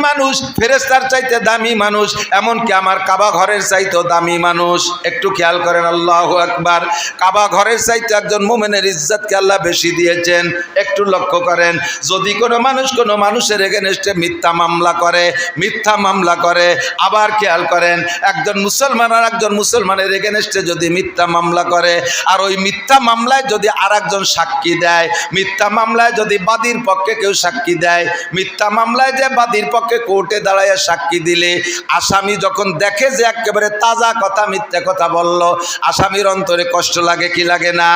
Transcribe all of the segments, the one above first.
মানুষ, ফেরেশতার চাইতে দামি মানুষ, এমনকি আমার কাবা ঘরের চাইতেও দামি মানুষ। একটু খেয়াল করেন, আল্লাহু আকবার। কাবা ঘরের চাইতে একজন মুমিনের ইজ্জতকে আল্লাহ বেশি দিয়েছেন। একটু লক্ষ্য করেন, যদি কোনো মানুষ কোনো মানুষের এগেনস্টে মিথ্যা মামলা করে, আবার খেয়াল করেন, একজন মুসলমান আর একজন মুসলমানের এগেনস্টে যদি মিথ্যা মামলা করে, আর ওই মিথ্যা মামলায় যদি আর একজন সাক্ষী দেয়, মিথ্যা মামলায় যদি বাদীর পক্ষে কেউ সাক্ষী দেয়, মিথ্যা মামলায় যে বাদীর পক্ষে কোর্টে দাঁড়ায় সাক্ষী দিলে আসামি যখন দেখে যে একেবারে তাজা কথা, মিথ্যা কথা বলল, আসামির অন্তরে কষ্ট লাগে কি লাগে না?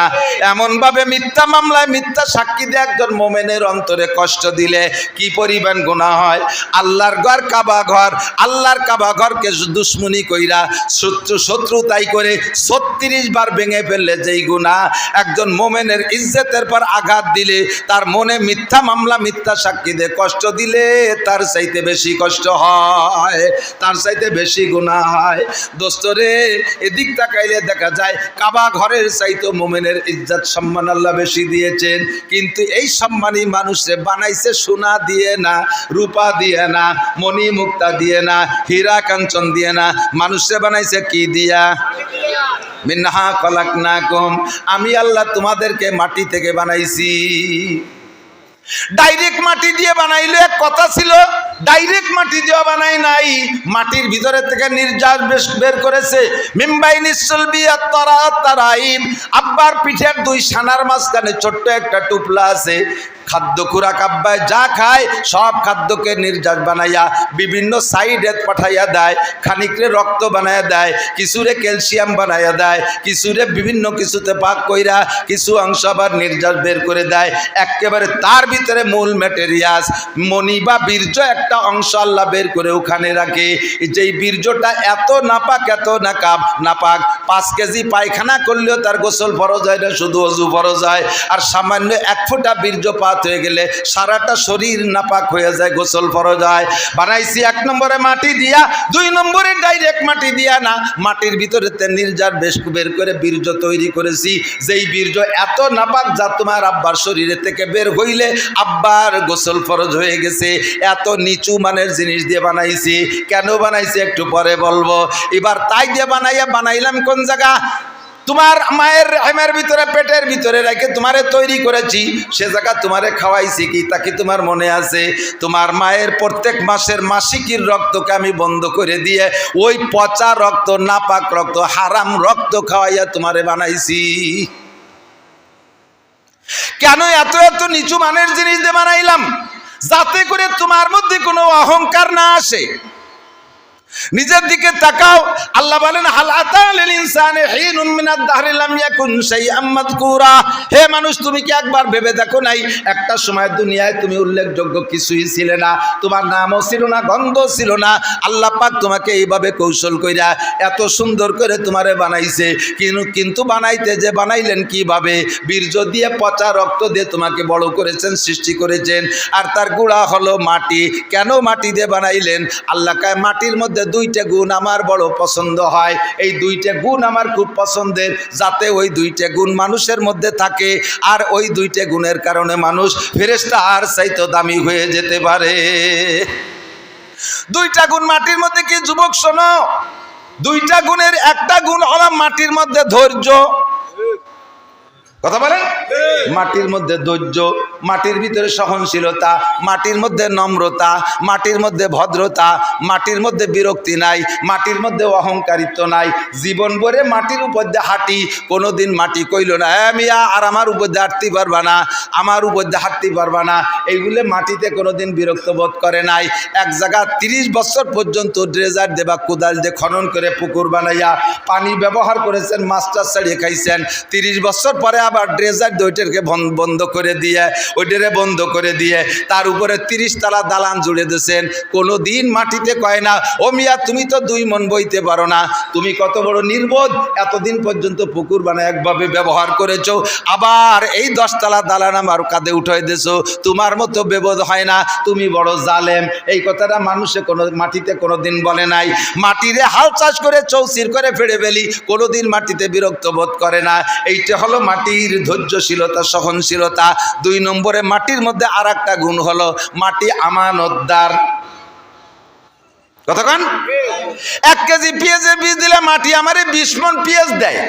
এমনভাবে মিথ্যা মামলায় মিথ্যা সাক্ষী দিয়ে একজন মোমেনের অন্তরে কষ্ট দিলে কি পরিমাণ গুনাহ হয়। আল্লাহর ঘর কাবা ঘর, আল্লাহর কাবা ঘরকে দুশ্মনী কইরা শত্রুতাই করে 36 বার ভেঙে ফেললে যেই গুনাহ, একজন মোমেনের ইজ্জতের পর আঘাত দিলে, তার মনে মিথ্যা মামলা মিথ্যা সাক্ষী দিয়ে কষ্ট দিলে তার চাইতে বেশি কষ্ট হয়, তার চাইতে বেশি গুনাহ হয়। দোস্তরে, এদিক তাকাইলে দেখা যায় কাবা ঘরের চাইতে মোমেনের ইজ্জত সম্মান আল্লাহ বেশি দিয়েছেন। কিন্তু এই সম্মানী মানুষে বানাইছে সোনা দিয়ে না, রূপা দিয়ে না, মণি মুক্তা দিয়ে না, হীরা কাঞ্চন দিয়ে না, মানুষে বানাইছে কি দিয়া? মিনহা খলাকনাকুম, আমি আল্লাহ তোমাদেরকে মাটি থেকে বানাইছি। ডাইরেক্ট মাটি দিয়ে বানাইলে এক কথা ছিল, ডাইরেক্ট মাটি দিয়ে বানাই নাই, মাটির ভিতরে থেকে নির্যাস বের করেছে। মিমবাইনি সুলবিয়া তারাইব, আব্বার পিঠের 2 সানার মাঝখানে ছোট্ট একটা টুপলা আছে। খাদ্য খুরাক আব্বায় যা খায় সব খাদ্যকে নির্যাস বানাইয়া বিভিন্ন সাইডে পাঠাইয়া দেয়। খানিকরে রক্ত বানাইয়া দেয়, কিছুরে ক্যালসিয়াম বানাইয়া দেয়, কিছুরে বিভিন্ন কিছুতে পাক কইরা কিছু অংশ আবার নির্যাস বের করে দেয়। একেবারে তার ভিতরে মূল ম্যাটেরিয়াস মণি বা বীর্য একটা অংশ আল্লাহ বের করে ওখানে রাখে। যেই বীর্যটা এত নাপাক, এত নাপাক, 5 কেজি পায়খানা করলেও তার গোসল ফরজ হয় না, শুধু অজু ফরজ হয়। আর সামান্য 1 ফোঁটা বীর্য হয়ে গেলে সারাটা শরীর নাপাক হয়ে যায়, গোসল ফরজ হয়। বানাইছি 1 নম্বরে মাটি দিয়া, 2 নম্বরে ডাইরেক্ট মাটি দিয়া না, মাটির ভিতরে নির্যাস বের করে বীর্য তৈরি করেছি। যেই বীর্য এত নাপাক যা তোমার আব্বার শরীরে থেকে বের হইলে আব্বার গোসল ফরজ হয়ে গেছে। এত নিচু মানের জিনিস দিয়ে বানাইছি। কেন বানাইছি একটু পরে বলবো। এবার তাই দিয়ে বানাইলাম কোন জায়গা? তোমার মায়ের হেমের ভিতরে, পেটের ভিতরে রেখে তোমারে তৈরি করেছি, সে জায়গা তোমারে খাওয়াইছি কি তা কি তোমার মনে আছে? তোমার মায়ের প্রত্যেক মাসের মাসিকের রক্তকে আমি বন্ধ করে দিয়ে ওই পচা রক্ত, নাপাক রক্ত, হারাম রক্ত খাওয়াইয়া তোমারে বানাইছি। কেন এত এত নিচু মানের জিনিস দিয়ে বানাইলাম? যাতে করে তোমার মধ্যে কোনো অহংকার না আসে। নিজের দিকে তাকাও। আল্লাহ বলেন, হাল আতাল ইনসানে হিনুম মিনাদ দাহরি লাম ইয়াকুন শাইআম মাযকুরা। হে মানুষ, তুমি কি একবার ভেবে দেখো নাই একটা সময় দুনিয়ায় তুমি উল্লেখযোগ্য কিছুই ছিলে না, তোমার নামও ছিল না, গন্ধ ছিল না। আল্লাহ পাক তোমাকে এইভাবে কৌশল কইরা এত সুন্দর করে তোমারে বানাইছে। কিন্তু বানাইলেন কিভাবে? বীর্য দিয়ে, পচা রক্ত দিয়ে তোমাকে বড় করেছেন, সৃষ্টি করেছেন। আর তার গুঁড়া হলো মাটি। কেন মাটি দিয়ে বানাইলেন? আল্লাহ কায় মাটির মধ্যে 2টা গুণ আমার বড় পছন্দ হয়। এই 2টা গুণ আমার খুব পছন্দের, যাতে ওই 2টা গুণ মানুষের মধ্যে থাকে। আর ওই 2টা গুণের কারণে মানুষ ফেরেশতা আর চাইতে দামি হয়ে যেতে পারে। 2টা গুণ মাটির মধ্যে কি যুবক শোনো? 2টা গুণের একটা গুণ হলো মাটির মধ্যে ধৈর্য। কথা বলেন? মাটির মধ্যে ধৈর্য, মাটির ভিতরে সহনশীলতা, মাটির মধ্যে নম্রতা, মাটির মধ্যে ভদ্রতা, মাটির মধ্যে বিরক্তি নাই, মাটির মধ্যে অহংকারিত্ব নাই। জীবন ভরে মাটির উপর দিয়ে হাঁটি, কোনোদিন মাটি কইল না মিয়া আর আমার উপর দিয়ে হাঁটতে পারবা না, আমার উপর দিয়ে হাঁটতে পারবা না। এইগুলো মাটিতে কোনোদিন বিরক্ত বোধ করে নাই। এক জায়গা 30 বছর পর্যন্ত ড্রেজার দেবা কোদাল দিয়ে খনন করে পুকুর বানাইয়া পানি ব্যবহার করেছেন, মাস্টার ছাড়িয়ে খাইছেন। 30 বছর পরে আবার ড্রেজার ওইটাকে বন্ধ করে দিয়ে, ওইটারে বন্ধ করে দিয়ে তার উপরে 30 তলা দালান জুড়ে দিয়েছেন। কোনো দিন মাটিতে কয় না ও মিয়া তুমি তো 2 মন বইতে পারো না, তুমি কত বড় নির্বোধ, এতদিন পর্যন্ত পুকুর বানায় একভাবে ব্যবহার করেছো, আবার এই 10 তলা দালান আমার কাঁধে উঠাই দিয়েছো, তোমার মতো বেবোধ হয় না, তুমি বড় জালেম। এই কথাটা মানুষে মাটিতে কোনোদিন বলে নাই। মাটিরে হাল চাষ করে চৌচির করে ফেড়ে ফেলি, কোনোদিন মাটিতে বিরক্ত বোধ করে না। এইটা হলো মাটির ধৈর্যশীলতা, সহনশীলতা। 2 নম্বরে মাটির মধ্যে আর একটা গুণ হলো মাটি আমানতদার। কতক্ষণ? 1 কেজি পেঁয়াজের বীজ দিলে মাটি আমারে 20 মণ পেঁয়াজ দেয়।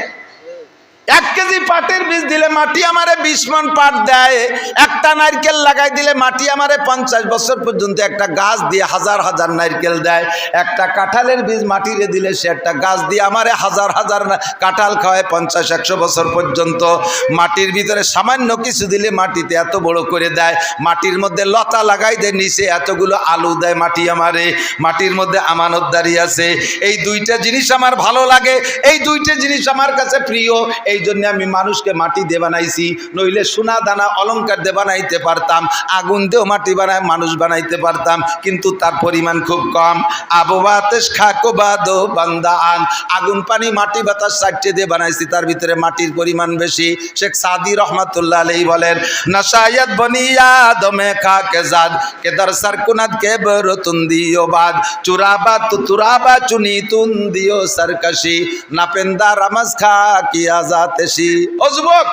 1 কেজি পাটের বীজ দিলে মাটি আমারে 20 মণ পাট দেয়। একটা নারকেল লাগাই দিলে মাটি আমারে 50 বছর পর্যন্ত একটা গাছ দিয়ে হাজার হাজার নারকেল দেয়। একটা কাঁঠালের বীজ মাটিরে দিলে সে একটা গাছ দিয়ে আমারে হাজার হাজার কাঁঠাল খাওয়ায় 50-100 বছর পর্যন্ত। মাটির ভিতরে সামান্য কিছু দিলে মাটিতে এত বড় করে দেয়। মাটির মধ্যে লতা লাগাই দেয়, নিচে এতগুলো আলু দেয় মাটি আমারে। মাটির মধ্যে আমানতদারি আছে। এই 2টা জিনিস আমার ভালো লাগে, এই 2টা জিনিস আমার কাছে প্রিয়। এই জন্য আমি মানুষকে মাটি দিয়ে বানাইছি, নইলে সোনা দানা অলংকার দিয়ে বানাইতে পারতাম, আগুন দিয়েও মাটি বানায় মানুষ বানাইতে পারতাম, কিন্তু তার পরিমাণ খুব কম। আবু বাতাস খাকো বাদো বান্দা আন, আগুন পানি মাটি বাতাস 4টে দিয়ে বানাইছি, তার ভিতরে মাটির পরিমাণ বেশি। শেখ সাদি রহমাতুল্লাহ আলাইহি বলেন, নাশায়াত বনিয়া দমে খাকে জাদ কেদার সারকুনাত কে বরতুন দিও বাদ চুরাবা তুরাবা চুনি তুন দিও সরকশি নাপেন্দা রামাজ খা কি আজাতেশি। ও যুবক,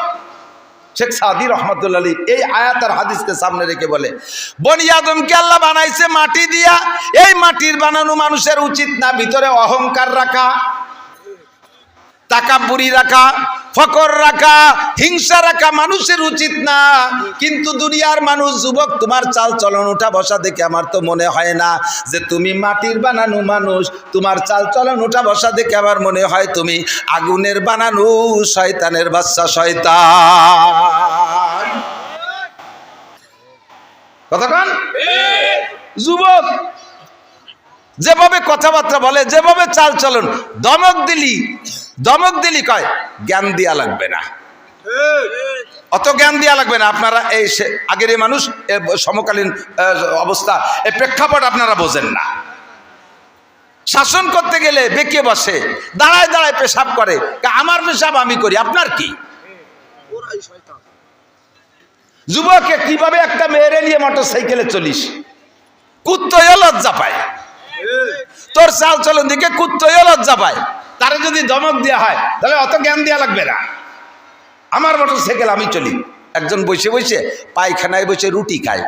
শেখ সাদি রহমাতুল্লাহ আলাইহি এই আয়াত আর হাদিসকে সামনে রেখে বলে, বনি আদমকে আল্লাহ বানাইছে মাটি দিয়া। এই মাটির বানানো মানুষের উচিত না ভিতরে অহংকার রাখা, তাকাব্বুরি রাখা, ফকর রাখা, হিংসা রাখা মানুষের উচিত না। কিন্তু দুনিয়ার মানুষ, যুবক, তোমার চাল চলন উঠা বসা দেখে আমার তো মনে হয় না যে তুমি মাটির বানানো মানুষ। তোমার চাল চলন উঠা বসা দেখে আমার মনে হয় তুমি আগুনের বানানো শয়তানের বাচ্চা, শয়তান। কতক্ষণ? যুবক যেভাবে কথাবার্তা বলে, যেভাবে চাল চলন, দমক দিলি কয় জ্ঞান দিয়া লাগবে না, অত জ্ঞান দিয়া লাগবে না। আপনারা এই আগের এই মানুষ সমকালীন অবস্থা, এই প্রেক্ষাপট আপনারা বোঝেন না। শাসন করতে গেলে বেঁকে বসে, দাঁড়ায় দাঁড়ায় পেশাব করে, আমার পেশাব আমি করি, আপনার কি? যুবকে কিভাবে একটা মেয়েরে নিয়ে মোটর সাইকেলে চলিস, কুত্তয়ও লজ্জা পায়। তোর চাল চলন দিকে কুত্তয়ও লজ্জা পায়। তারে যদি ধমক দেওয়া হয় তাহলে অত জ্ঞান দেওয়া লাগবে না, আমার মোটর সাইকেল আমি চলি। একজন বসে বসে পায়খানায় বসে রুটি খায়,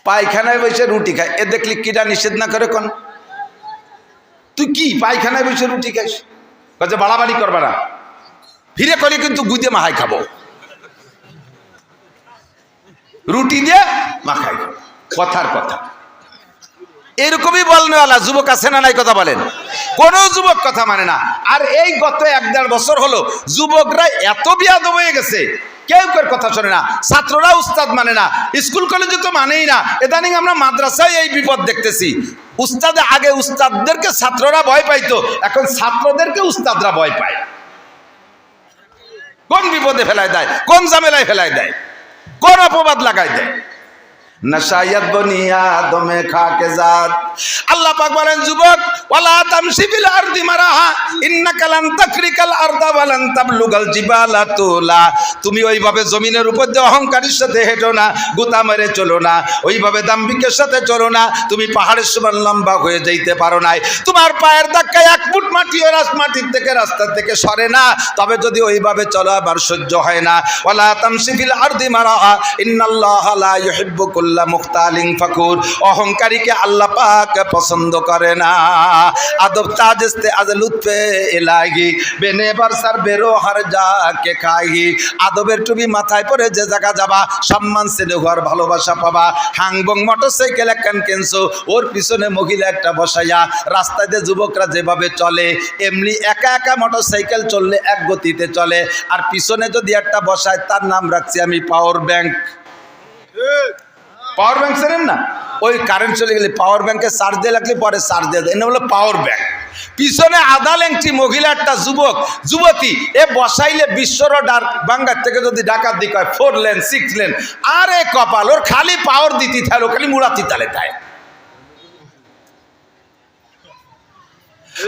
পায়খানায় বসে রুটি খায়। এ দেখলি কিরা নিষেধ না করে কোন? তুই কি পায়খানায় বসে রুটি খাইস? কাজে বাড়াবাড়ি করবা না, ফিরে করে কিন্তু গুদে মাহাই খাবো, রুটি দিয়ে মাখাই খাবো। কথার কথা এরকমই বলনেওয়ালা যুবক আছে না নাই? কথা বলেন। কোন যুবক কথা মানে না। আর এই গত 1-1.5 বছর হলো যুবকরা এত বিয়াদব হয়ে গেছে, কেউ কেউ কথা শোনে না। ছাত্ররা উস্তাদ মানে না, স্কুল কলেজে তো মানেই না। ইদানিং আমরা মাদ্রাসায় এই বিপদ দেখতেছি। আগে উস্তাদদেরকে ছাত্ররা ভয় পাইতো, এখন ছাত্রদেরকে উস্তাদরা ভয় পায়। কোন বিপদে ফেলায় দেয়, কোন ঝামেলায় ফেলায় দেয়, কোন অপবাদ লাগাই দেয়। নাশায়াত বনিয়া দমে খাকে জাত। আল্লাহ পাক বলেন, যুবক, ওয়ালা তামশি ফিল আরদি মারাহা ইন্নাকা লান তাকরিকাল আরদা ওয়া লান তাবলুগাল জিবালা তুলা। তুমি ওইভাবে জমিনের উপর দিয়ে অহংকারের সাথে হেঁটো না, গুতা মেরে চলো না, ওইভাবে দাম্ভিকের সাথে চলো না। তুমি পাহাড়ের সমান লম্বা হয়ে যাইতে পারো নাই। তোমার পায়ের ধাক্কায় 1 ফুট মাটিও মাটির থেকে রাস্তা থেকে সরে না। তবে যদি ওইভাবে চলো আবার সহ্য হয় না। ওয়ালা তামশি ফিল আরদি মারাহা ইন্নাল্লাহা লা ইউহিব্বু মুখতালিন ফাকুর। অহংকারীকে আল্লাহ পাক পছন্দ করে না। আদব তাজস্তে আজ লুৎফে ইলাহি বেনে বারসার বেরো হার যাকে খাহি। আদবের টুপি মাথায় পরে যে জায়গা যাবা, সম্মান ছেলে হওয়ার ভালোবাসা পাবা। হাংবং মোটরসাইকেল একখান কিনছো, ওর পিছনে মহিলা একটা বসাইয়া। রাস্তায় দিয়ে যুবকরা যেভাবে চলে, এমনি একা একা মোটরসাইকেল চললে এক গতিতে চলে। আর পিছনে যদি একটা বসায়, তার নাম রাখছি আমি পাওয়ার ব্যাংক। পাওয়ার ব্যাংক চেনেন না? ওই কারেন্ট চলে গেলে পাওয়ার ব্যাংকে চার্জ দিয়ে লাগলে পরে চার্জ দিয়ে দেয়, হলো পাওয়ার ব্যাংক। পিছনে আধা লেংটি মহিলা একটা যুবতী, এ বসাইলে বিশ্বর বাঙ্গার থেকে যদি ডাকাত দিক হয় 4 লেন 6 লেন, আরে কপাল, ওর খালি পাওয়ার দিতে থাকলো, খালি মুড়াতি তালে তাই।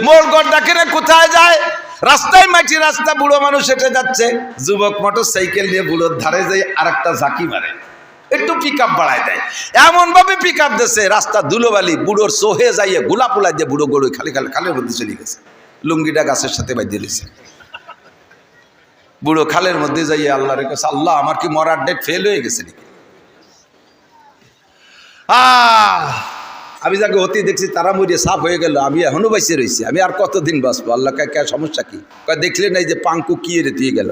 মোড়গড় ডাকে কোথায় যায়? রাস্তায় মাটি রাস্তা, বুড়ো মানুষ হেঁটে যাচ্ছে, যুবক মোটর সাইকেল নিয়ে বুড়োর ধারে যাই আর একটা ঝাঁকি মারে, একটু পিক আপ বাড়ায় দেয়। এমন ভাবে পিক আপ দিচ্ছে, রাস্তা ধুলোবালি, বুড়োর সোহে যাইয়ে গোলা পোলা দিয়ে বুড়ো গড়ে খালের মধ্যে চলে গেছে। লুঙ্গিটা গাছের সাথে বাঁধিয়ে দিয়েছে। বুড়ো খালের মধ্যে যাইয়ে আল্লাহ রেখেছে, আল্লাহ আমার কি মরার ডেট ফেল হয়ে গেছে নাকি? আমি যাকে অতি দেখছি তারা মরিয়ে সাফ হয়ে গেল, আমি এখনো বাইসে রয়েছি, আমি আর কতদিন বাঁচবো? আল্লাহ কে সমস্যা কি? কয় দেখলে নাই যে পাঙ্কু কি রেতিয়ে গেল।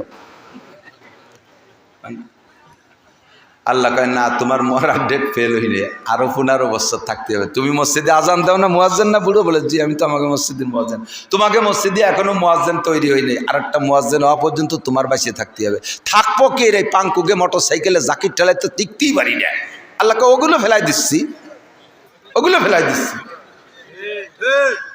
আল্লাহ কয় না, তোমার মরার ডেট ফেল হইলে আরো 15 বছর থাকতে হবে। তুমি মসজিদে আজান দাও না, মুয়াজ্জিন না বুড়ো? বলে জি, আমি তো আমাকে মসজিদের মুয়াজ্জিন। তোমাকে মসজিদে এখনো মুয়াজ্জিন তৈরি হয়নি, আর একটা মুয়াজ্জিন হওয়া পর্যন্ত তোমার বাঁচে থাকতে হবে। থাকবো কে রে? পাঙ্কুকে মোটর সাইকেলে জাকির ঠেলায় তো টিকতেই পারি না। আল্লাহ কয় ওগুলো ফেলাই দিচ্ছি, ওগুলো ফেলাই দিচ্ছি।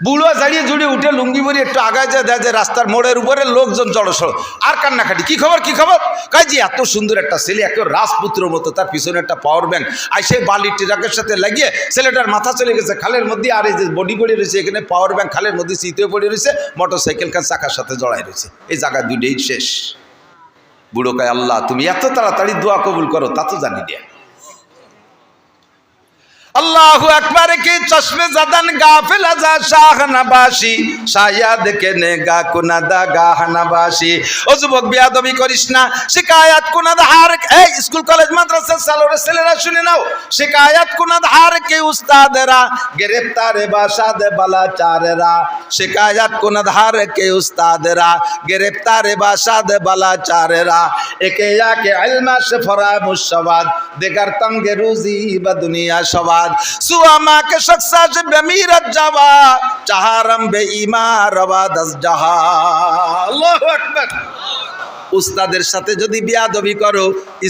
বুড়ো জাড়িয়ে জুড়িয়ে উঠে লুঙ্গি পরি একটু আগায় যায়, দেয় যে রাস্তার মোড়ের উপরে লোকজন জড়সড়, আর কান্নাকাটি। কি খবর, কি খবর? কয় যে এত সুন্দর একটা ছেলে, এত রাজপুত্রের মতো, তার পিছনে একটা পাওয়ার ব্যাংক, আর সেই বালির ট্রাকের সাথে লাগিয়ে ছেলেটার মাথা চলে গেছে খালের মধ্যে, আর এই যে বডি পড়ে রয়েছে এখানে, পাওয়ার ব্যাংক খালের মধ্যে চিতে পড়ে রয়েছে, মোটর সাইকেল কার চাকার সাথে জড়াই রয়েছে। এই জায়গা দুইটাই শেষ। বুড়ো কয় আল্লাহ তুমি এত তাড়াতাড়ি দোয়া কবুল করো তা তো জানি না। अल्लाहु अकबर की चश्मे जदन गाफिल जा शाह नबाशी शायद केने गा कुनादा गाह नबाशी। ओ যুবক বিয়াদবি করিস না, শিকায়াত কুনাদ হার। এই স্কুল কলেজ মাদ্রাসা সালোরে ছেলেরা শুনে নাও, শিকায়াত কুনাদ হার কে উস্তাদেরা গ্রেফতারে বাসাদে বালাচারেরা। শিকায়াত কুনাদ হার কে উস্তাদেরা গ্রেফতারে বাসাদে বালাচারেরা। একে আকে ইলমা সে ফরা মুশাবাদ দেগার তঙ্গে রুজি বা দুনিয়া সবাদ। सुआमा के शख्सा से बेमीरत जावा चाहरम बे ईमा रवा दस जहा। अल्लाहु अकबर। উস্তাদের সাথে যদি বিয়াদবি করো,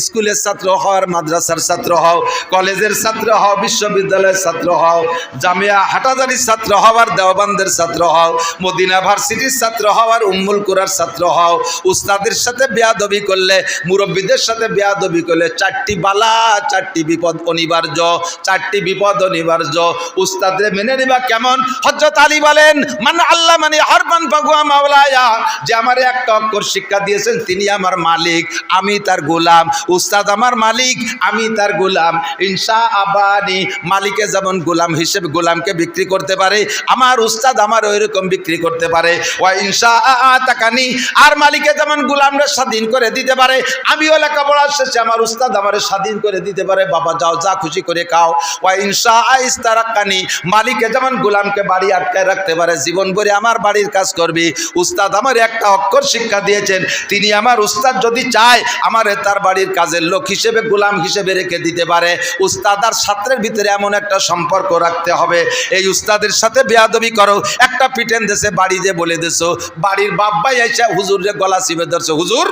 স্কুলের ছাত্র হও আর মাদ্রাসার ছাত্র হও, কলেজের ছাত্র হও, বিশ্ববিদ্যালয়ের ছাত্র হও, জামিয়া হাটাজারির ছাত্র হও আর দেওবান্দের ছাত্র হও, মদিনা ভার্সিটির ছাত্র হও আর উম্মুল কুরার ছাত্র হও, উস্তাদের সাথে বিয়াদবি করলে, মুরব্বীদের সাথে বিয়াদবি করলে 4টি বালা 4টি বিপদ অনিবার্য, 4টি বিপদ অনিবার্য। উস্তাদরে মেনে নিবা কেমন? হযরত আলী বলেন মান আল্লাহ মানে হারবান ফাগুয়া মাওলায়া, যে আমারে একটা অক্ষর শিক্ষা দিয়েছেন তিনি আমার মালিক, আমি তার গোলাম। উস্তাদ আমার মালিক, আমি তার গোলাম। ইনশা আবানি, মালিকে যেমন গোলাম হিসেবে গোলামকে বিক্রি করতে পারে, আমার উস্তাদ আমার ওইরকম বিক্রি করতে পারে। ওয়া ইনশা আতাকানি, আর মালিকে যেমন গোলামরা স্বাধীন করে দিতে পারে, আমিও লেখাপড়া শেষে আমার উস্তাদ আমার স্বাধীন করে দিতে পারে, বাবা যাও যা খুশি করে খাও। ওয়া ইনশা ইস্তারাকানি, মালিকে যেমন গোলামকে বাড়ি আটকায় রাখতে পারে, জীবন ভরে আমার বাড়ির কাজ করবি। উস্তাদ আমার একটা অক্ষর শিক্ষা দিয়েছেন, তিনি আমার উস্তাদ যদি চায় আমারে তার বাড়ির কাজের লোক হিসেবে গোলাম হিসেবে রেখে দিতে পারে। উস্তাদ আর ছাত্রের ভিতরে এমন একটা সম্পর্ক রাখতে হবে। এই উস্তাদের সাথে বেয়াদবি করো, একটা পিটেন দেশে বাড়ি যে বলে দেছো, বাড়ির বাপ ভাই এসে হুজুরের গলা চিপে ধরছে, হুজুর।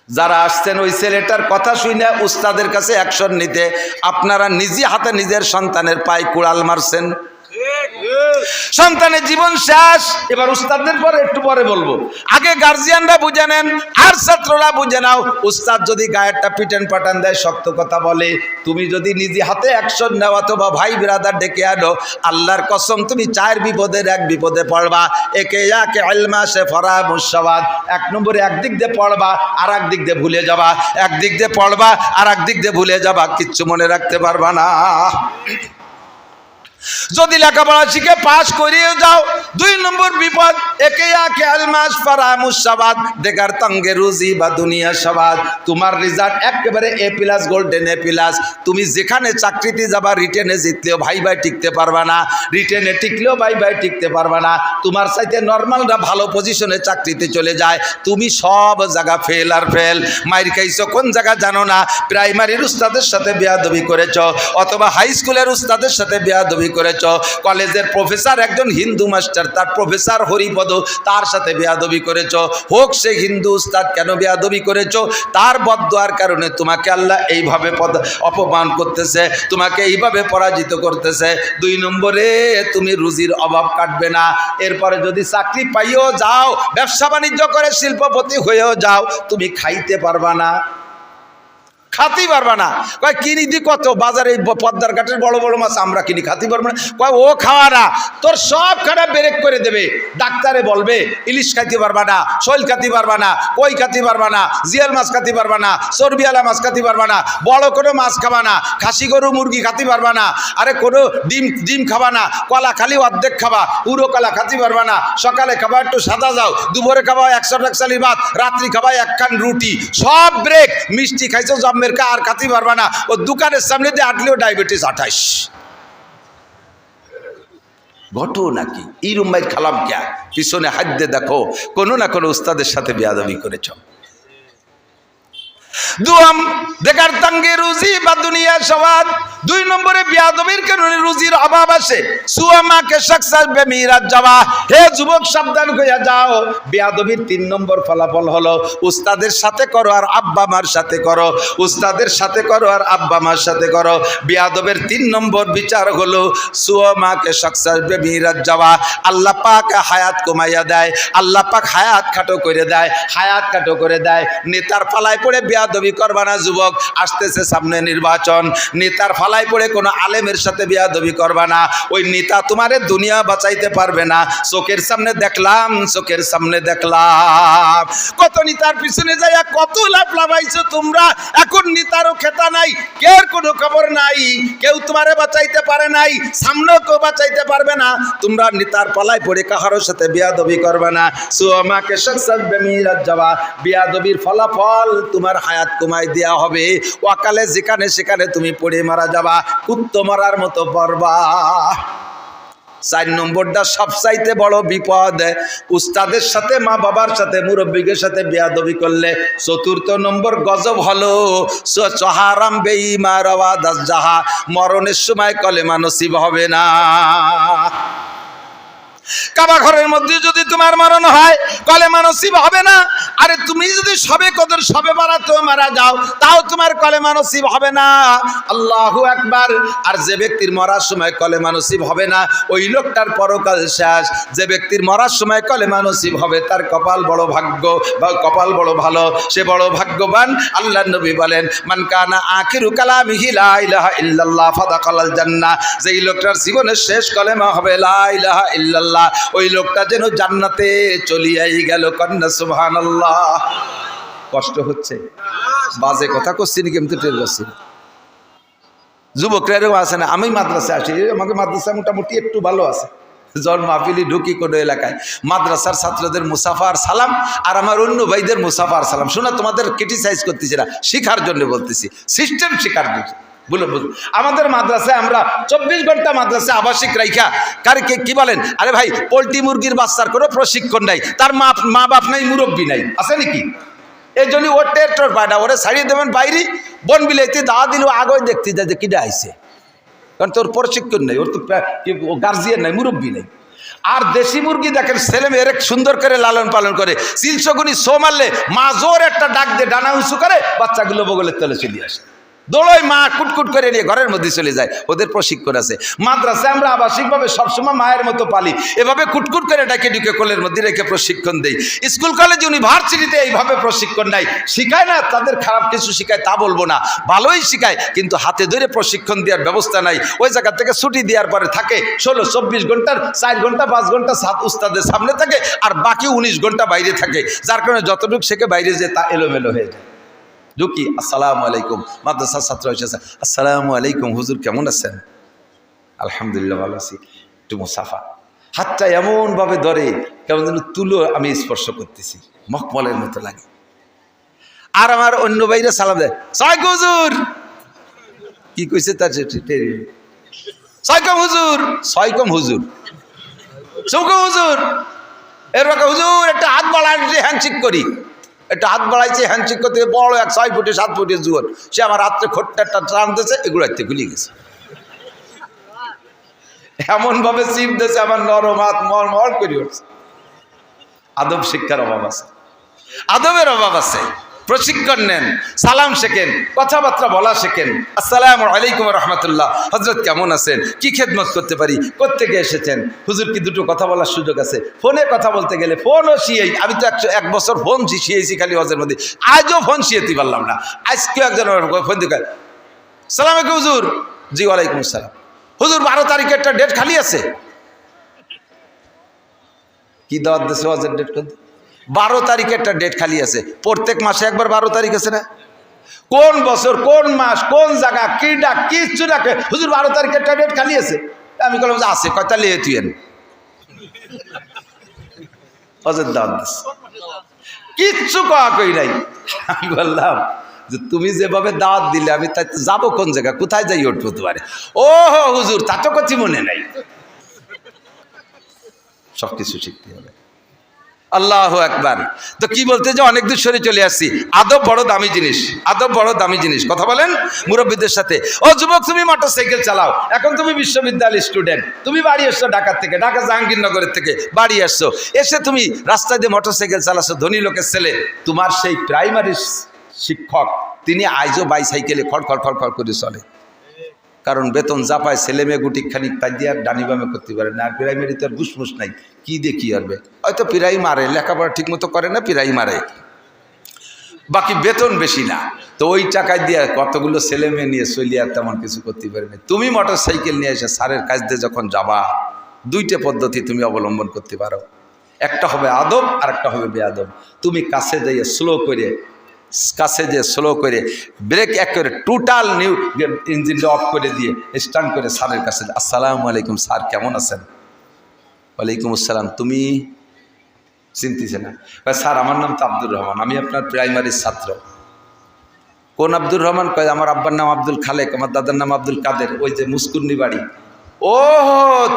যারা আসছেন ওই ছেলেটার কথা শুনে উস্তাদের কাছে অ্যাকশন নিতে, আপনারা নিজে হাতে নিজের সন্তানের পায়ে কুড়াল মারছেন, সন্তানের জীবন শেষ। এবার উস্তাদদের পরে একটু পরে বলবো, আগে গার্জিয়ানরা বুঝে নেন আর ছাত্ররা বুঝে নাও। উস্তাদ যদি গায়েরটা পিটান পাটান দেয়, শক্ত কথা বলে, তুমি যদি নিজে হাতে অ্যাকশন নাও অথবা ভাই ব্রাদার ডেকে আনো, আল্লাহর কসম তুমি 4 বিপদের 1 বিপদে পড়বা। একে একে ইলমা সে ফরা মুশাবাদ। 1 নম্বরে একদিক দিয়ে পড়বা আর একদিক দিয়ে ভুলে যাবা, একদিক দিয়ে পড়বা আর একদিক দিয়ে ভুলে যাবা, কিচ্ছু মনে রাখতে পারবা না। যদি লেখাপড়া শিখে পাস করিয়ে যাও, 2 নম্বর বিপদ, একে আকে আলমাস ফারা মুশাবাদ দেগার তঙ্গে রুজি বা দুনিয়া সবাদ। তোমার রেজাল্ট একেবারে A+ গোল্ডেন A+। তুমি যেখানে চাকরিতে যাবা, রিটেনে জিতলেও ভাই ভাই টিকতে পারবা না, রিটেনে টিকলেও ভাই ভাই টিকতে পারবা না। তোমার চাইতে নর্মালরা ভালো পজিশনে চাকরিতে চলে যায়, তুমি সব জায়গা ফেল আর ফেল। মাইর খাইছো কোন জায়গা জানো না, প্রাইমারির উস্তাদের সাথে বেয়াদবি করেছ, অথবা হাই স্কুলের উস্তাদের সাথে বেয়াদবি করেছ, কলেজের প্রফেসর একজন হিন্দু মাস্টার, তার প্রফেসর হরিপদ, তার সাথে বেয়াদবি করেছ। হোক সে হিন্দু উস্তাদ, কেন বেয়াদবি করেছ? তার বদদুয়ার কারণে তোমাকে আল্লাহ এইভাবে অপমান করতেছে, তোমাকে এইভাবে পরাজিত করতেছে। 2 নম্বরে তুমি রুজির অভাব কাটবে না। এরপরে যদি চাকরি পাইও যাও, ব্যবসা বাণিজ্য করে শিল্পপতি হয়েও যাও, তুমি খাইতে পারবা না, খাতেই পারবা না। কয় কিনি দি কত, বাজারে পদ্মার ঘাটের বড় বড় মাছ আমরা কিনি, খাতে পারবো না। কয় ও খাওয়া না, তোর সব খারাপ ব্রেক করে দেবে। ডাক্তারে বলবে ইলিশ খাইতে পারবা না, শৈল খাতে পারবা না, কই খাতে পারবা না, জিয়াল মাছ খাতে পারবা না, চর্বিওয়ালা মাছ খাতে পারবা না, বড় কোনো মাছ খাবা না, খাসি গরু মুরগি খাতে পারবা না, আরে কোনো ডিম খাবা না, কলা খালি অর্ধেক খাবা, পুরো কলা খাতে পারবা না। সকালে খাবা একটু সাদা যাও, দুপুরে খাবা 100 টাকসালি ভাত, রাত্রি খাবা 1 খান রুটি, সব ব্রেক। মিষ্টি খাইছো জন্মের কা আর খাতি পারবা না, ও দোকানের সামনে দিয়ে আটলেও ডায়াবেটিস 28। ঘটো নাকি এই রুম্বাই খালাম ক্যা, পিছনে হাত দিয়ে দেখো কোনো না কোনো উস্তাদের সাথে বেয়াদবি করেছ। দুয়াম দেখার তাঙ্গে রুজি বা দুনিয়া সবাদ। 2 নম্বরে বিয়াদবির কারণে রুজির অভাব আসে। সুয়ামাকে সাকসাস বেমিরাজ যাওয়া। হে যুবক সাবধান হইয়া যাও, বিয়াদবির 3 নম্বর ফলাফল হলো উস্তাদের সাথে করো আর আব্বা মার সাথে করো, উস্তাদের সাথে করো আর আব্বা মার সাথে করো। বিয়াদবের 3 নম্বর বিচার হলো সুয়ামাকে সাকসাস বেমিরাজ যাওয়া। আল্লাহ পাক হায়াত কমাইয়া দেয়, আল্লাহ পাক হায়াত খাটো করে দেয়, হায়াত খাটো করে দেয়। নেতার পালায় পড়ে বিয়াদবি করবা না যুবক, আসতেছে সামনে নির্বাচন। নেতার ফালাই পড়ে কোনো আলেমের সাথে বিয়াদবি করবা না, ওই নেতা তোমারে দুনিয়া বাঁচাইতে পারবে না। চোখের সামনে দেখলাম, চোখের সামনে দেখলাম কত নেতার পিছনে যাইয়া কত লাভ লাভাইছো তোমরা। এখন নেতারও খেতা নাই, কেউ কোনো খবর নাই, কেউ তোমারে বাঁচাইতে পারে নাই, সামনেও কেউ বাঁচাইতে পারবে না। তোমরা নেতার পালায় পড়ে কাহারোর সাথে বিয়াদবি করবে না। সুমাকে সাকসাস বেমিরাজ যাওয়া, বিয়াদবির ফলাফল তোমার হায়াত কমাই দেয়া হবে। ওয়াকালে যেখানে সেখানে তুমি পড়ে মারা যাবা, কুত্তো মারার মতো পড়বা। 4 নম্বরটা সবচাইতে বড় বিপদ, উস্তাদের সাথে মা বাবার সাথে মুরব্বীদের সাথে বেয়াদবি করলে। 4র্থ নম্বর গজব হলো চহারাম বেঈমা রওয়াদাস জাহা, মরণের সময় কলেমা নসিব হবে না। কাবা ঘরের মধ্যে যদি তোমার মরণ হয় কলেমা নসিব হবে না। আরে তুমি যদি সবে কদর সবে বারাতেও মারা যাও তাও তোমার কলেমা নসিব হবে না। আল্লাহু আকবার। আর যে ব্যক্তির মরার সময় কলেমা নসিব হবে না ওই লোকটার পরকাল শেষ। যে ব্যক্তির মরার সময় কলেমা নসিব হবে তার কপাল বড় ভাগ্য বা কপাল বড় ভালো, সে বড় ভাগ্যবান। আল্লাহর নবী বলেন মান কানা আখিরু কালামিহি লা ইলাহা ইল্লাল্লাহ ফাদাখালাল জান্নাহ। যেই লোকটার জীবনের শেষ কলেমা হবে লা ইলাহা ইল্লাল্লাহ, ওই লোকটা যেন জান্নাতে চলিয়াই গেল। কন্যা সুবহানাল্লাহ। কষ্ট হচ্ছে, বাজে কথা করছি নাকি আমি তো টের পাচ্ছি। যুবকরা এরকম আছে না, আমি মাদ্রাসায় আসি, আমাকে মাদ্রাসা মোটামুটি একটু ভালো আছে। যখন মাহফিলি ঢুকি কোনো এলাকায় মাদ্রাসার ছাত্রদের মুসাফার সালাম আর আমার অন্য ভাইদের মুসাফার সালাম শোনা, তোমাদের ক্রিটিসাইজ করতেছি না, শিখার জন্য বলতেছি, সিস্টেম শিখার জন্য। বলে আমাদের মাদ্রাসায় আমরা 24 ঘন্টা মাদ্রাসায় আবাসিক রাইখা কারকে কি বলেন, আরে ভাই পোল্ট্রি মুরগির বাচ্চার কোনো প্রশিক্ষণ নাই, তার মা বাপ নাই, মুরব্বী নাই, আছে নাকি? এই জন্য ওর টের পায়না, ওরে ছাড়িয়ে দেবেন বাইরে বন বিলাইতে দাওয়া দিল আগে দেখতে যায় যে কিটা আইছে, কারণ তোর প্রশিক্ষণ নেই, ওর তো গার্জিয়ান নাই, মুরব্বী নেই। আর দেশি মুরগি দেখেন ছেলে মেয়ের সুন্দর করে লালন পালন করে, 300 গুণি শো মারলে মা জোর একটা ডাক দিয়ে ডানা উঁচু করে বাচ্চাগুলো বগলের তলে চলে আসে, দোলোয় মা কুটকুট করে নিয়ে ঘরের মধ্যে চলে যায়। ওদের প্রশিক্ষণ আছে। মাদ্রাসায় আমরা আবাসিকভাবে সবসময় মায়ের মতো পালি, এভাবে কুটকুট করে ডাকে ঢুকে কোলের মধ্যে রেখে প্রশিক্ষণ দেই। স্কুল কলেজ ইউনিভার্সিটিতে এইভাবে প্রশিক্ষণ নাই, শিখায় না, তাদের খারাপ কিছু শিখায় তা বলবো না, ভালোই শিখায়, কিন্তু হাতে ধরে প্রশিক্ষণ দেওয়ার ব্যবস্থা নাই। ওই জায়গা থেকে ছুটি দেওয়ার পরে থাকে 16-24 ঘন্টার 4 ঘন্টা 5 ঘন্টা উস্তাদের সামনে থাকে আর বাকি 19 ঘন্টা বাইরে থাকে, যার কারণে যতটুকু শেখে বাইরে যে তা এলোমেলো হয়ে যায়। ঢুকি, আসসালামু আলাইকুম, মাদ্রাসার ছাত্র এসেছে, আসসালামু আলাইকুম হুজুর কেমন আছেন? আলহামদুলিল্লাহ ভালো আছি। একটু মুসাফা, হাতটা এমনভাবে ধরে কেমন যেন তুলো আমি স্পর্শ করতেছি, মখমলের মতো লাগে। আর আমার অন্য বাইরে সালাম দেয়, সালাম হুজুর, কি কইছে তার সাইকম হুজুর, সাইকম হুজুর, সৌকম হুজুর, এরকম হুজুর একটা হাত বাড়ায় হ্যান্ডশেক করি, একটা হাত বাড়াইছে হ্যান্ডশেক করতে, বড় এক 6 ফুটে 7 ফুটের জুয়ার, সে আমার হাতে খোট্টা টান দিয়েছে, এগুলো হাতে খুলে গেছে, এমন ভাবে চিপ দিয়েছে আমার নরম হাত মর করে উঠছে। আদব শিক্ষার অভাব আছে, আদবের অভাব আছে। প্রশিক্ষণ নেন, সালাম শেখেন, কথাবার্তা বলা শেখেন। আসসালামু আলাইকুম রহমতুল্লাহ, হজরত কেমন আছেন, কি খেদমত করতে পারি, কোত্থেকে এসেছেন, হুজুর কি দুটো কথা বলার সুযোগ আছে? ফোনে কথা বলতে গেলে ফোনও শিয়েই, আমি তো 1 বছর ফোন শিয়েছি খালি হজের মধ্যে, আজও ফোন শিয়েতে পারলাম না। আজকেও একজন ফোন দিয়ে সালাম আলাইকুম হুজুর, জি ওয়ালাইকুম আসসালাম, হুজুর 12 তারিখে একটা ডেট খালি আছে। কি দাওয়াত দিয়েছে হজের ডেট? 12 তারিখে একটা ডেট খালি আছে। প্রত্যেক মাসে একবার 12 তারিখ আছে না? কোন বছর, কোন মাস, কোন জায়গা, কি ডাক, কিচ্ছু ডাকে, হুজুর 12 তারিখে একটা ডেট খালি আছে। আমি বললাম যে আছে, কয়টা লিয়ে তুইন হজের দাওয়াত দিস, কিচ্ছু কই নাই। আমি বললাম যে তুমি যেভাবে দাওয়াত দিলে আমি তাই যাবো কোন জায়গা, কোথায় যাই উঠবো তোমারে? ও হুজুর, তা তো কিছু মনে নাই। সব কিছু শিখতে হবে। আল্লাহু আকবার। তো কি বলতে যে অনেক দূর সরে চলে আসছি। আদব বড় দামি জিনিস, আদব বড় দামি জিনিস। কথা বলেন মুরব্বীদের সাথে। ও যুবক, তুমি মোটরসাইকেল চালাও, এখন তুমি বিশ্ববিদ্যালয়ের স্টুডেন্ট, তুমি বাড়ি আসছো ঢাকা থেকে, ঢাকা জাহাঙ্গীরনগরের থেকে বাড়ি আসছো, এসে তুমি রাস্তায় দিয়ে মোটরসাইকেল চালাচ্ছো, ধনী লোকের ছেলে। তোমার সেই প্রাইমারি শিক্ষক তিনি আইজও বাইসাইকেলে খড় খড় খড় খড় করে চলে, কারণ বেতন যা পায় ছেলে মেয়ে গুটি খানিক পাই দিয়ে আর ডানি বামে করতে পারে না। আর প্রাইমারিতে আর ঘুষমুস নাই, কি দিয়ে কি আরবে, হয়তো পিরাই মারে, লেখাপড়া ঠিক মতো করে না, পিরাই মারে, বাকি বেতন বেশি না। তো ওই টাকায় দিয়ে কতগুলো ছেলে মেয়ে নিয়ে চলি আর তেমন কিছু করতে পারে না। তুমি মোটর সাইকেল নিয়ে এসে স্যারের কাছ দিয়ে যখন যাবা, দুইটা পদ্ধতি তুমি অবলম্বন করতে পারো। একটা হবে আদব আর একটা হবে বেআদব। তুমি কাছে যাইয়ে স্লো করে ব্রেক এক করে টোটাল নিউ ইঞ্জিনটা অফ করে দিয়ে স্টার্ট করে স্যারের কাছে, আসসালামু আলাইকুম স্যার, কেমন আছেন? ওয়ালাইকুম আসসালাম। তুমি চিনতেছে না? স্যার আমার নাম তো আব্দুর রহমান, আমি আপনার প্রাইমারির ছাত্র। কোন আব্দুর রহমান? কয় আমার আব্বার নাম আব্দুল খালেক, আমার দাদার নাম আব্দুল কাদের, ওই যে মুস্কুন্নি বাড়ি। ও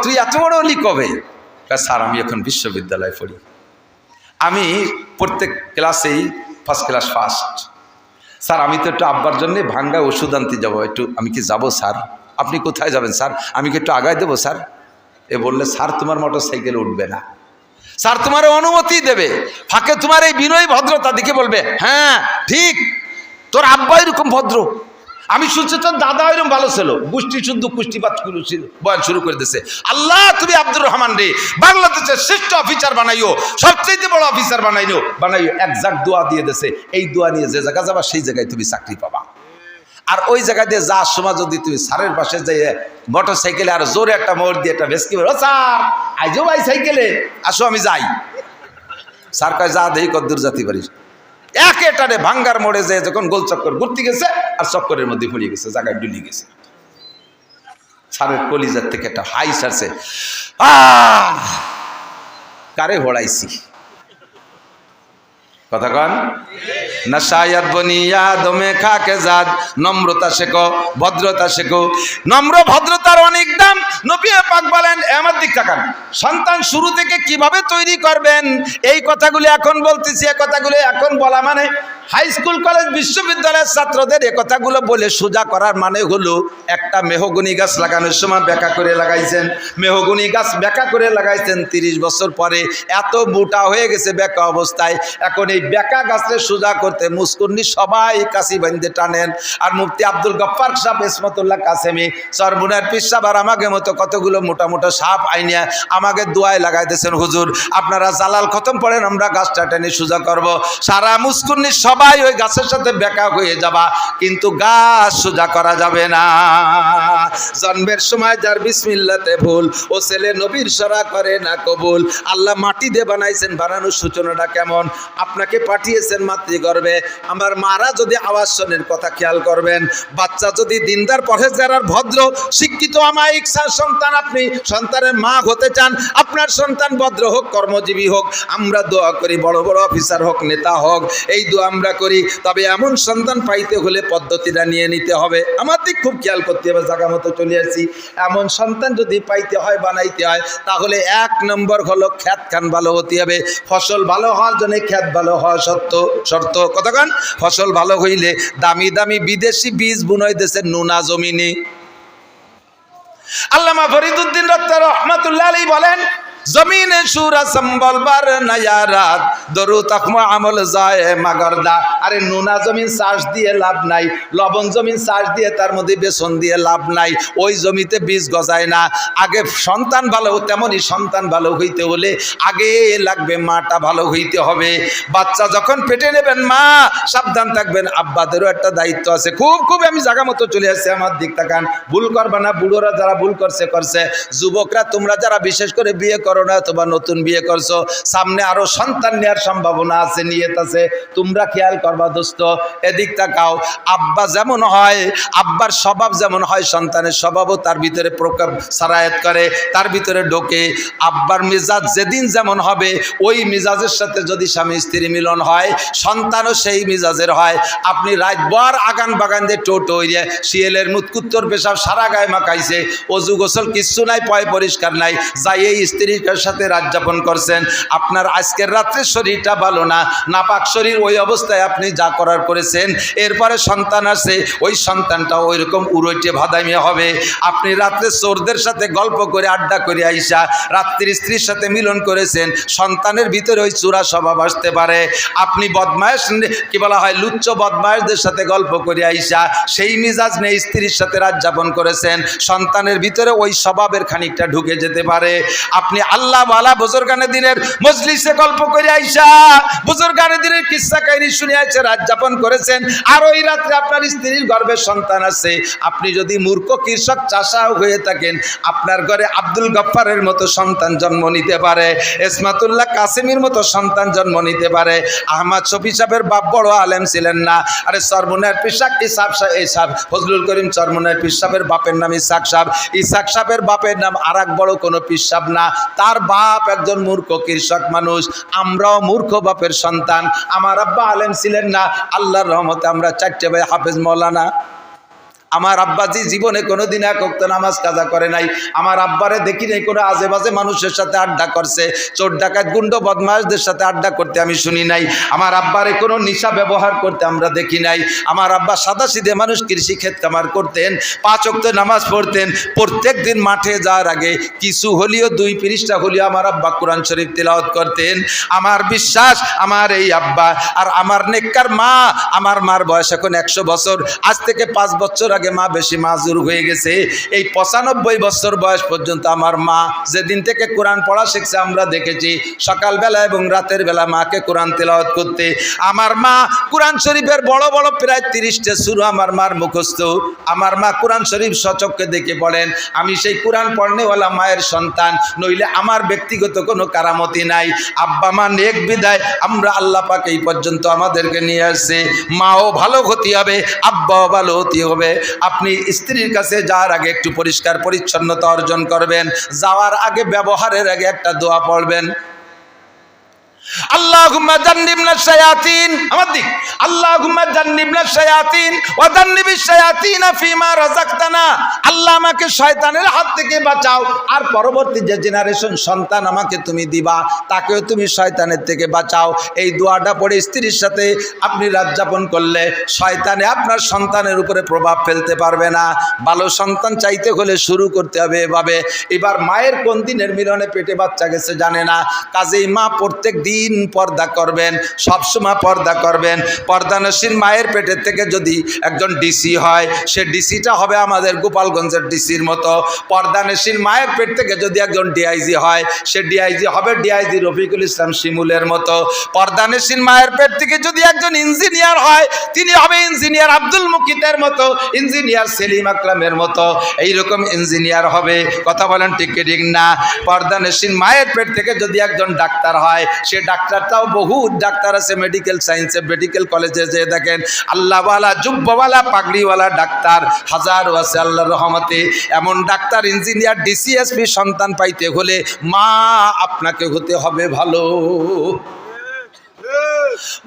তুই এত বড় হলি কবে? স্যার আমি এখন বিশ্ববিদ্যালয়ে পড়ি, আমি প্রত্যেক ক্লাসেই ফার্স্ট ক্লাস ফার্স্ট। স্যার আমি তো একটু আব্বার জন্যে ভাঙ্গা ওষুধ আনতে যাবো, একটু আমি কি যাবো স্যার? আপনি কোথায় যাবেন স্যার? আমি কি একটু আগায় দেবো স্যার? এ বললে স্যার তোমার মোটর সাইকেল উঠবে না, স্যার তোমার অনুমতি দেবে। ফাঁকে তোমার এই বিনয়ী ভদ্রতা দেখে বলবে, হ্যাঁ ঠিক, তোর আব্বা এরকম ভদ্র, আমি শুনছি তোর দাদা এরকম ভালো ছিল, গোষ্ঠী শুদ্ধ কুষ্টিপাত বয়ান শুরু করে দিয়েছে। আল্লাহ তুমি আব্দুর রহমান রে বাংলাদেশের শ্রেষ্ঠ অফিসার বানাইও, সবচেয়ে বড় অফিসার বানাইও। একজাক্ট দোয়া দিয়ে দিয়েছে, এই দোয়া নিয়ে যে জায়গা যাবা সেই জায়গায় তুমি চাকরি পাবা। আর ওই জায়গা দিয়ে যাওয়ার সময় যদি তুমি স্যারের পাশে যাইয়ে মোটর সাইকেলে আর জোরে একটা মোড় দিয়ে একটা ভেসকি বলো, স্যার আইজো ভাই সাইকেলে আসো আমি যাই। স্যার কয় যা দেই কদ্দূর জাতি পারিস। একেটারে ভাঙ্গার মোড়ে যে যখন গোল চক্কর ঘুরতে গেছে আর চক্করের মধ্যে পড়ে গেছে, জায়গায় ডুলি গেছে। স্যারের কলিজার থেকে একটা হাই সারছে, কারে হড়াইছি। কথা কন না, শায়াদ বনিয়া দমে খাকে জাদ, নম্রতা শেখো, ভদ্রতা শেখো। নম্র ভদ্রতার অনেক দাম। নবী পাক বলেন, আমার দিক তাকান, সন্তান শুরু থেকে কিভাবে তৈরি করবেন এই কথাগুলি এখন বলতেছি। এই কথাগুলি এখন বলা মানে হাই স্কুল কলেজ বিশ্ববিদ্যালয়ের ছাত্রদের এ কথাগুলো বলে সোজা করার মানে হলো, একটা মেহগনি গাছ লাগানোর সময় বেঁকা করে লাগাইছেন, মেহগনি গাছ বেঁকা করে লাগাইছেন, 30 বছর পরে এত মোটা হয়ে গেছে বেঁকা অবস্থায়। এখন এই বেঁকা গাছকে সোজা করতে মুস্কুন্নি সবাই কাশি বান্ধে টানেন। আর মুফতি আব্দুল গফফার সাহেব ইসমতুল্লাহ কাসেমি, সরবুনার পীর সাহেব আর আমাকে মতো কতগুলো মোটা মোটা সাপ আইনিয়া আমাকে দোয়ায় লাগাই দিয়েছেন, হুজুর আপনারা জালাল খতম পড়েন, আমরা গাছটা টেনে সোজা করব। সারা মুস্কুন্নি সবাই ওই গাছের সাথে বেঁকা হয়ে যাবা, কিন্তু গাছ সোজা করা যাবে না। জন্মের সময় যার বিসমিল্লাতে ভুল, ও ছেলে নবীর সরা করে না কবুল। আল্লাহ মাটি দিয়ে বানাইছেন, বানানোর সূচনাটা কেমন? আপনাকে পাঠিয়েছেন মাতৃগর্ভে। আমার মারা যদি আওয়াজ শোনেন, কথা খেয়াল করবেন, বাচ্চা যদি দিনদার পরহেজগার আর ভদ্র শিক্ষিত আমায়িক সন্তান, আপনি সন্তানের মা হতে চান, আপনার সন্তান ভদ্র হোক, কর্মজীবী হোক, আমরা দোয়া করি বড় বড় অফিসার হোক, নেতা হোক, এই দোয়া আমরা করি। তবে এমন সন্তান পাইতে হলে পদ্ধতিটা নিয়ে নিতে হবে। আমাদের খুব খেয়াল করতে হবে, জায়গা মতো চলে আসছি। এমন সন্তান যদি পাইতে হয়, বানাইতে হয়, তাহলে 1 নম্বর হলো খ্যাত খান ভালো হতে হবে। ফসল ভালো হওয়ার জন্য খ্যাত ভালো হওয়া শর্ত। কতক্ষণ ফসল ভালো হইলে দামি দামি বিদেশি বীজ বুনয় দেশের নুনা জমিনে। আল্লামা ফরিদউদ্দিন রহমাতুল্লাহ আলাইহি বলেন, জমিনে সুরা সম্বল বার নয়া রাত, দরু তখমা আমল যায় মাগরদা। আরে নোনা জমিন চাষ দিয়ে লাভ নাই, লবণ জমিন চাষ দিয়ে তার মধ্যে বেসন দিয়ে লাভ নাই, ওই জমিতে বীজ গজায় না। আগে সন্তান ভালো, তেমনই সন্তান ভালো হইতে হলে আগে লাগবে মাটা ভালো হইতে হবে। বাচ্চা যখন পেটে নেবেন, মা সাবধান থাকবেন, আব্বাদেরও একটা দায়িত্ব আছে। খুব আমি জায়গা মতো চলে আসছে, আমার দিক তাকান, ভুল করবা না। বুড়োরা যারা ভুল করছে, যুবকরা তোমরা যারা বিশেষ করে বিয়ে করো না অথবা নতুন বিয়ে করছো, সামনে আরো সন্তান নেওয়ার সম্ভাবনা আছে, নিয়ত আছে, তোমরা খেয়াল করবা দোস্ত। এদিক তাকাও, আব্বা যেমন হয়, আব্বার স্বভাব যেমন হয়, সন্তানের স্বভাবও তার ভিতরে প্রকার সারায়াত করে, তার ভিতরে ঢোকে। আব্বার মিজাজ যেদিন যেমন হবে, ওই মিজাজের সাথে যদি স্বামী স্ত্রী মিলন হয়, সন্তানও সেই মিজাজের হয়। আপনি রাতভর আগান বাগান দিয়ে টোটো শিয়ালের মুতকুত্তর পেশাব সারা গায়ে মাখাইছে, অজু গোসল কিচ্ছু নাই, পয় পরিষ্কার নাই, যাই এই স্ত্রীর সাথে রাত যাপন করছেন, আপনার আজকের রাত্রে শরীরটা ভালো না, নাপাক শরীর, ওই অবস্থায় আপনি যা করার করেছেন, এরপরে সন্তান আছে, ওই সন্তানটা ওই রকম উড়ইটে ভাদাইমে হবে। আপনি রাত্রে চোরদের সাথে গল্প করে আড্ডা করে আইসা রাত্রির স্ত্রীর সাথে মিলন করেছেন, সন্তানের ভিতরে ওই চূড়া স্বভাব আসতে পারে। আপনি বদমায়েশ, কি বলা হয়, লুচ্চ বদমায়েশদের সাথে গল্প করে আইসা সেই মিজাজ নিয়ে স্ত্রীর সাথে রাত যাপন করেছেন, সন্তানের ভিতরে ওই স্বভাবের খানিকটা ঢুকে যেতে পারে। আপনি আল্লাহ ওয়ালা বুজুর্গানে দিনের মজলিসে গল্প করে আইসা বুজুর্গানে দিনের কিস্সা কাহিনী শুনে আইসা রাত যাপন করেছেন, আর ওই রাত্রে আপনার স্ত্রীর গর্ভে সন্তান আছে। আপনি যদি মূর্খ কৃষক চাষাও হয়ে থাকেন, আপনার ঘরে আব্দুল গফফারের মতো সন্তান জন্ম নিতে পারে, ইসমাতুল্লাহ কাসেমির মতো সন্তান জন্ম নিতে পারে। আহমদ শফি সাহেবের বাপ বড় আলেম ছিলেন না, আরে চরমুনার পিসাক ইসাব সাহেব, ফজলুল করিম চরমুনার পীর সাহেবের বাপের নাম ইসাক সাহেব, ইসাক সাহেবের বাপের নাম আর এক বড় কোনো পীর সাহেব না, তার বাপ একজন মূর্খ কৃষক মানুষ। আমরাও মূর্খ বাপের সন্তান। আমার আব্বা আলেম ছিলেন না, আল্লাহর রহমতে আমরা 4টে ভাই হাফেজ মৌলানা। আমার আব্বাজি জীবনে কোনোদিন এক ওয়াক্ত নামাজ কাজা করে নাই। আমার আব্বারে দেখি নাই কোনো আজে বাজে মানুষের সাথে আড্ডা করছে, চোর ডাকাত গুন্ড বদমাশদের সাথে আড্ডা করতে আমি শুনি নাই। আমার আব্বারে কোনো নিশা ব্যবহার করতে আমরা দেখি নাই। আমার আব্বা সাদাসিধে মানুষ, কৃষি ক্ষেত কামার করতেন, 5 ওয়াক্ত নামাজ পড়তেন। প্রত্যেক দিন মাঠে যাওয়ার আগে কিছু হলিও 2 পৃষ্ঠা হলিও আমার আব্বা কোরআন শরীফ তিলাওয়াত করতেন। আমার বিশ্বাস, আমার এই আব্বা আর আমার নেককার মা, আমার মার বয়স এখন 100 বছর, আজ থেকে 5 বছর আগে মা বেশি মাজুর হয়ে গেছে। এই 95 বছর বয়স পর্যন্ত আমার মা যেদিন থেকে কোরআন পড়া শিখছে, আমরা দেখেছি সকালবেলা এবং রাতের বেলা মাকে কোরআন তেলাওয়াত করতে। আমার মা কোরআন শরীফের বড় বড় প্রায় 30টা সূরা আমার মার মুখস্থ। আমার মা কোরআন শরীফ সচক্ষে দেখে বলেন, আমি সেই কোরআন পড়নেওয়ালা মায়ের সন্তান, নইলে আমার ব্যক্তিগত কোনো কারামতি নাই। আব্বা মা নেক বিদায় আমরা আল্লাহ পাক এই পর্যন্ত আমাদেরকে নিয়ে আসছে। মাও ভালো হতে হবে, আব্বাও ভালো হতে হবে। আপনি স্ত্রীর কাছে যাওয়ার আগে একটু পরিষ্কার পরিচ্ছন্নতা অর্জন করবেন, যাওয়ার আগে ব্যবহারের আগে একটা দোয়া পড়বেন, আল্লাহুম্মা জান্নিবনা শায়াতিন, আমার দিক, আল্লাহুম্মা জান্নিবনা শায়াতিন ওয়া জান্নিবিশ শায়াতিনা ফিমা রাযাকতানা। আল্লাহ আমাকে শয়তানের হাত থেকে বাঁচাও, আর পরবর্তী যে জেনারেশন সন্তান আমাকে তুমি দিবা, তাকেও তুমি শয়তানের থেকে বাঁচাও। এই দোয়াটা পড়ে স্ত্রীর সাথে আপনি রাত যাপন করলে শয়তানে আপনার সন্তানের উপরে প্রভাব ফেলতে পারবে না। ভালো সন্তান চাইতে হলে শুরু করতে হবে এভাবে। এবার মায়ের কোন দিনের মিলনে পেটে বাচ্চা গেছে জানে না, কাজেই মা প্রত্যেক দিন পর্দা করবেন, সবসময় পর্দা করবেন। পর্দানসীন মায়ের পেটের থেকে যদি একজন ডিসি হয়, সে ডিসিটা হবে আমাদের গোপালগঞ্জের ডিসির মতো। পর্দানসীন মায়ের পেট থেকে যদি একজন ডিআইজি হয়, সে ডিআইজি হবে ডিআইজি রফিকুল ইসলাম শিমুলের মতো। পর্দানসীন মায়ের পেট থেকে যদি একজন ইঞ্জিনিয়ার হয়, তিনি হবে ইঞ্জিনিয়ার আব্দুল মুকিতের মতো, ইঞ্জিনিয়ার সেলিম আকরামের মতো, এইরকম ইঞ্জিনিয়ার হবে। কথা বলেন ঠিক কি ঠিক না? পর্দানসীন মায়ের পেট থেকে যদি একজন ডাক্তার হয়, সে ডাক্তারটাও বহু ডাক্তার আছে মেডিকেল সায়েন্সে, মেডিকেল কলেজে যে দেখেন আল্লাহওয়ালা জুব্বাওয়ালা পাগড়িওয়ালা ডাক্তার হাজারো আছে আল্লাহর রহমতে। এমন ডাক্তার, ইঞ্জিনিয়ার, ডিসিএসপি সন্তান পাইতে হলে মা আপনাকে হতে হবে ভালো।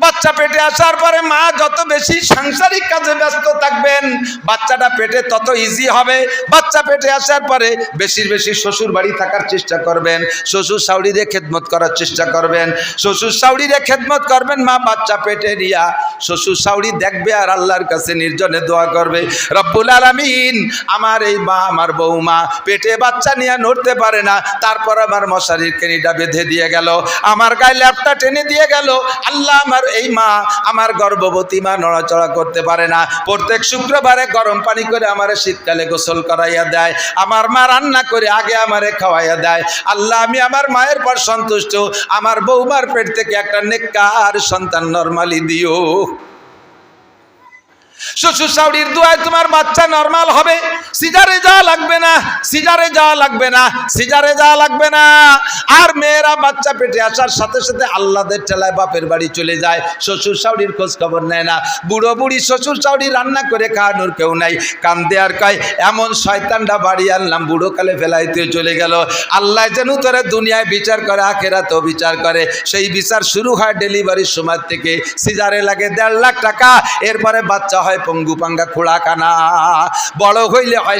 বাচ্চা পেটে আসার পরে মা যত বেশি সাংসারিক কাজে ব্যস্ত থাকবেন, বাচ্চাটা পেটে তত ইজি হবে। বাচ্চা পেটে আসার পরে বেশি বেশি শ্বশুর বাড়ি থাকার চেষ্টা করবেন, শ্বশুর শাশুড়িরে খেদমত করার চেষ্টা করবেন, শ্বশুর শাশুড়িরে খেদমত করবেন। মা বাচ্চা পেটে নিয়া শ্বশুর শাশুড়ি দেখবে আর আল্লাহর কাছে নির্জনে দোয়া করবে, রব্বুল আলামিন, আমার এই মা, আমার বৌমা পেটে বাচ্চা নিয়ে নড়তে পারে না, তারপর আমার মশারির কেনিটা বেঁধে দিয়ে গেল, আমার গায়ে ল্যাপটা টেনে দিয়ে গেল। আল্লাহ, আমার এই মা, আমার গর্ভবতী মা নড়াচড়া করতে পারে না, প্রত্যেক শুক্রবারে গরম পানি করে আমারে শীতকালে গোসল করাইয়া দেয়, আমার মা রান্না করে আগে আমারে খাওয়াইয়া দেয়। আল্লাহ, আমি আমার মায়ের পর সন্তুষ্ট, আমার বৌমার পেট থেকে একটা নেককার সন্তান নরমালি দিও। শ্বশুর শাশুড়ির দোয়ায় তোমার বাচ্চা নরমাল হবে, সিজারে যাওয়া লাগবে না, সিজারে যাওয়া লাগবে না, সিজারে যাওয়া লাগবে না। আর মেয়েরা বাচ্চা পেটে আসার সাথে সাথে আল্লাদের ঠেলায় বাপের বাড়ি চলে যায়, শ্বশুর শাশুড়ির খোঁজ খবর নেয় না। বুড়ো বুড়ি শ্বশুর শাশুড়ি রান্না করে খাওয়ানোর কেউ নাই, কান্দে আর কয় এমন শয়তানটা বাড়ি আনলাম বুড়ো কালে ফেলাইতে চলে গেল। আল্লাহ যেন তোরা দুনিয়ায় বিচার করে আখেরাতেও বিচার করে। সেই বিচার শুরু হয় ডেলিভারির সময় থেকে। সিজারে লাগে 1.5 লাখ টাকা, এরপরে বাচ্চা হয় পঙ্গু পাঙ্গা খোড়া কানা, বড় হইলে হয়